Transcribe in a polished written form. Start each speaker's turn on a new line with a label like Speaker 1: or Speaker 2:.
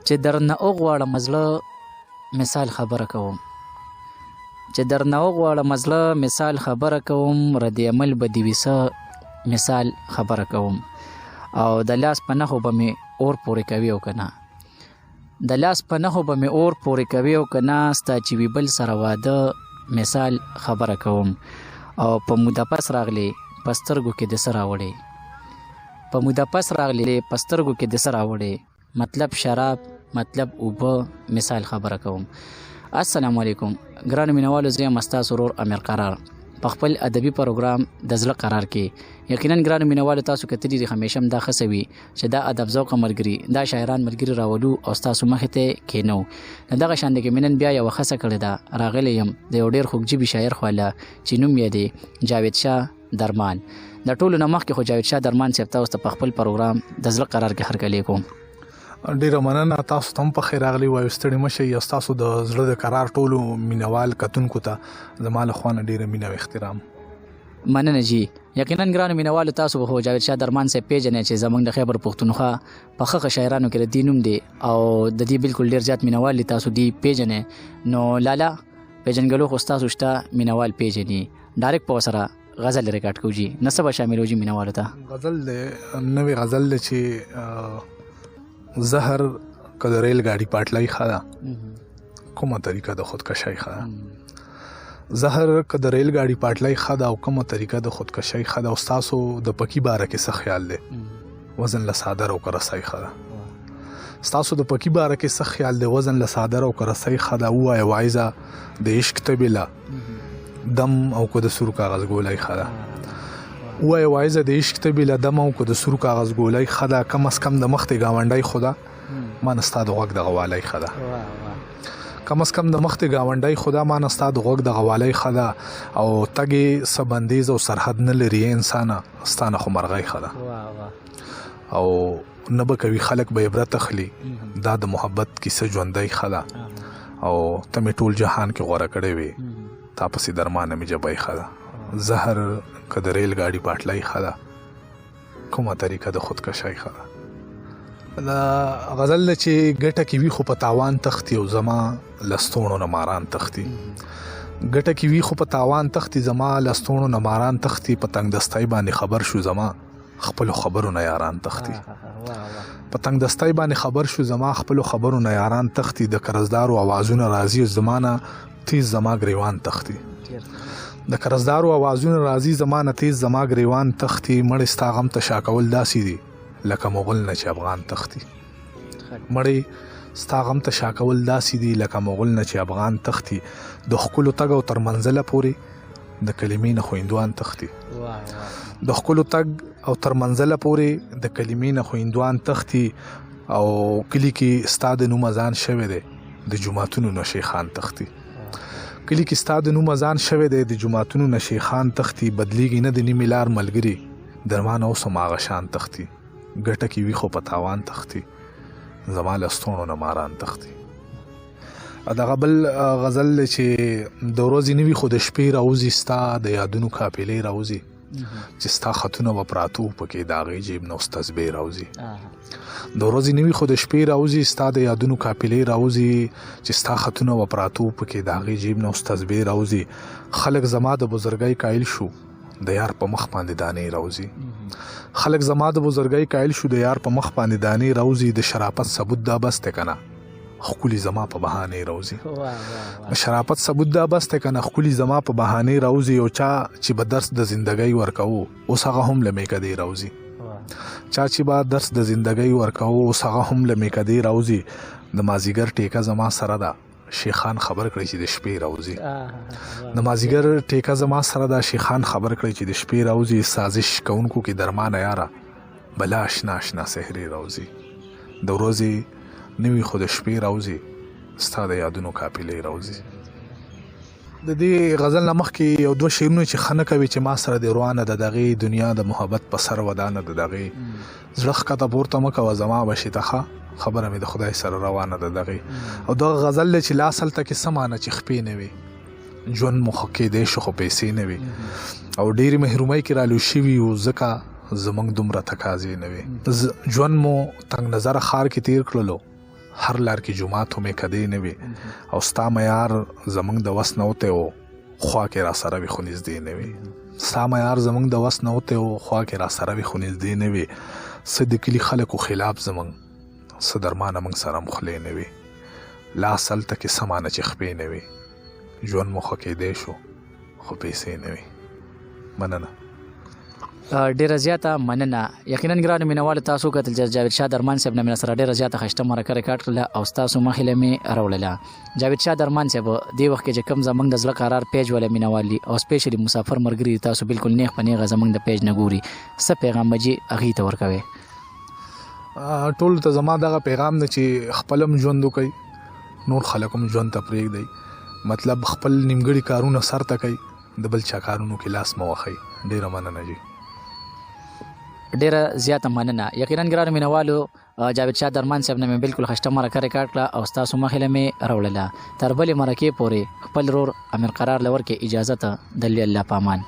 Speaker 1: چې درنه وغواړم زړه مثال خبره کوم چې درنه وغواړم زړه مثال خبره کوم رد عمل به دې وي څه مثال خبره کوم او د لاس په نښو به مې اور پورې کوي او که نه د لاس په نښو به مې اور پورې کوي او که نه ستا چې وي بل سره واده مثال خبره کوم او په موده پس راغلی په سترګو کې د څه راوړې په موده پس راغلی په سترګو کې د څه راوړې مطلب شراب مطلب اوبه مثال خبره کوم. السلام علیکم ګرانو مینوالو، زه یم ستاسو ورور امیر قرار په خپل ادبي پروګرام د زړه قرار کې. یقینا ګرانو مینوالو، تاسو کتلی دي همیشه هم دا ښه وي چې دا ادب ذوقه ملګري دا شاعران ملګري راولو او ستاسو مخې ته کینو. نو دغه شان کې مې نن بیا یوه ښځه کړې ده، راغلی یم د یو ډېر خوږجبي شاعر خواله چې نوم یې دی جاوید شاه درمان. د ټولو نه مخکې خو جاوید شاه درمان صاحب تاسو ته په خپل پروګرام د زړه قرار کې هرکلی کوم.
Speaker 2: ډیره مننه، تاسو ته هم په خیر راغلی وایو. ستړي مه شئ. ستاسو د زړه د قرار ټولو مینوال کتونکو ته زما له خوا نه ډیره مینه او احترام.
Speaker 1: مننه جی. یقینا ګرانو مینوالو، تاسو به جاوید شاه درمان صاحب پیژنئ چې زموږ د خیبر پښتونخوا په ښه شاعرانو کې د دې نوم دی او د دې بالکل ډېر زیات مینوال دي. تاسو دې پیژنئ. نو لالا پیژنګلو خو ستاسو شته مینوال پیژني. ډایرکټ په سره غزل ریکارډ کوو جی. نه څه به شاملو جي مینوالو ته؟
Speaker 2: غزل دی، نوې غزل دی چې زهر که د ریل ګاډي پاټلۍ ښه ده، کومه طریقه د خودکشۍ ښه ده. زهر که د ریل ګاډي پاټلۍ ښه ده او کومه طریقه د خودکشۍ ښه ده. او ستاسو د پکي باره کې څه خیال دی؟ وزن له صادر او که رسۍ ښه ده. ستاسو د پکي باره کې څه خیال دی؟ وزن له صادر او که رسۍ ښه ده. ووایه وایزه د عشق تبې له دم او که د سور کاغذ ګولۍ ښه ده. ووایه وایزه د عشق تبې له دم او که د سور کاغذ ګولۍ ښه ده. کم از کم د مخته ګاونډی خو ده ما نه ستا د غوږ د غوالۍ ښه ده. کم از کم د مخته ګاونډی خو ده ما نه ستا د غوږ د غوالۍ ښه ده. او تګې څه بندیز او سرحد نه لري انسانه، ستا نه خو مرغۍ ښه ده. او نه به کوي خلک به عبرت اخلي، دا د محبت کیسه ژوندۍ ښه ده. او ته مې ټول جهان کې غوره کړی وې، تا پسې درمانه مې جبۍ ښه ده. زهر که د ریل ګاډي پاټلۍ ښه ده، کومه طریقه د خودکشۍ ښه ده. دا غزل چې ګټه کې وي خو په تاوان تختی، او زما لستوڼو نه ماران تختی. ګټه کې وي خو په تاوان تختی، زما لستوڼو نه ماران تختی. په تنگ دستۍ باندې خبر شو زما خپلو خبرو نه یاران تختی. په تنگ دستۍ باندې خبر شو زما خپلو خبرو نه یاران تختی. د قرضدارو اوازونه راځي زمانه تیز زما گریوان تختی. د قرضدارو اوازونه راځي زمانه تیز زما گریوان تختی. مړ ستا غم ته شاکول داسې دي لکه مغل نه چې افغان تختی. مړې ستا غم ته شاکول داسې دي لکه مغل نه چې افغان تختی. د ښکلو تګ او تر منزله پورې د کلمې نه خویندوان تختی. د ښکلو تګ او تر منزله پورې د کلمې نه خویندوان تختی. او کلی کې ستا د نوم اذان شوی دی د جوماتونو نه شیخان تختی. کلی کې ستا د نوم اذان شوی دی د جوماتونو نه شیخان تختی. بدلیږي نه د نیمې لار ملګري درمانه اوس هم هغه شان تختی. ګټه کې وي خو په تاوان تختی، زما لستوڼو نه ماران تختی. دغه بل غزل چې د ورځې نه وي خو د شپې راوځي ستا د یادونو قافلې راوځي. چې ستا خطونه به پراته پکې د هغې جیب نه اوس تسبیح راوځي. د ورځې نه وي خو د شپې راوځي ستا د یادونو قافلې راوځي. چې ستا خطونه به پراته پکې د هغې جیب نه اوس تسبیح راوځي. خلک زما د بزرګۍ قایل شو د یار په مخ باندې دانې راوځي. خلک زما د بزرګۍ قایل شو د یار په مخ باندې دانې راوځي. د شرافت ثبوت دا بس دی که نه ښکلي زما په بهانې راوځي. د شرافت ثبوت دا بس دی که نه ښکلي زما په بهانې راوځي. یو چا چې به درس د زندګۍ ورکوو اوس هغه هم له میکدې راوځي. چا چې به درس د زندګۍ ورکوو اوس هغه هم له میکدې راوځي. د مازدیګر ټیکه زما سره ده شیخان خبر کړی چې د شپې راوځي. د مازدیګر ټیکه زما سره ده شیخان خبر کړی چې د شپې راوځي. سازش کوونکو کې درمانه یاره بلا اشنا اشنا سحرې راوځي. د ورځې نوي خو د شپې راوځي ستا د یادونو قافلې راوځي. د دې غزل نه مخکې یو دوه شعرونه چې ښه نه کوي چې ما سره د روانه د دغې دنیا د محبت په سر ودانه د دغې زړه ښکته پورته مه کوه زما بشي ته ښه خبره مې د خدای سره روانه ده دغې. او دغه غزل دی چې لا اصل ته کې څه معنی چې خپې نه وي ژوند مو ښه کېدی شو خو پیسې نه وي او ډېرې محرومۍ کې رالو شوي یو ځکه زموږ دومره تقاضې نه وي. ژوند مو تنګ نظره ښار کې تیر کړلو هر لار کې جمعات هم کدی نه وي او ستا معیار زمونږ د وس نه وته او خوا کې را سره وي خو نږدې نه وي ستا معیار زمونږ د وس نه وته او خوا کې را سره وي خو نږدې نه وي څه د کلي خلکو خلاف زمونږ څه درمانه موږ سره مخلې نه وي لاس هلته کې سمانه چې خپې نه وي ژوند مو ښه کېدی شو خو پیسې نه وي مننه
Speaker 1: ډیره زیاته مننه یقینا ګرانو مینوالو تاسو کتل چې جاوید شاه درمان صاحب نه مې سره ډیره زیاته ښایسته مرکه ریکارډ کړله او ستاسو مخې له مې راوړله جاوید شاه درمان صاحب دې وخت کې چې کوم زموږ د زړه قرار پیج والا مینوال دي او سپیشلی مسافر ملګري تاسو بالکل نیغ په نیغه زموږ د پیج نه ګوري څه پیغام به جي هغې ته ورکوئ
Speaker 2: ټول ته زما دغه پیغام دی چې خپل هم ژوند وکړئ نور خلک هم ژوند ته پرېږدئ مطلب خپل نیمګړي کارونه سرته کوئ د بل چا کارونو کې لاس مه وهئ ډېره مننه جي
Speaker 1: ډیره زیاته مننه یقینا ګرانو مینوالو جاوید شاه درمان صاحب نه مې بالکل ښایسته مرکه ریکارډ کړه او ستاسو مخې له مې راوړله تر بلې مرکې پورې خپل ورور امیر قرار له ورکې اجازه ته د الله په امان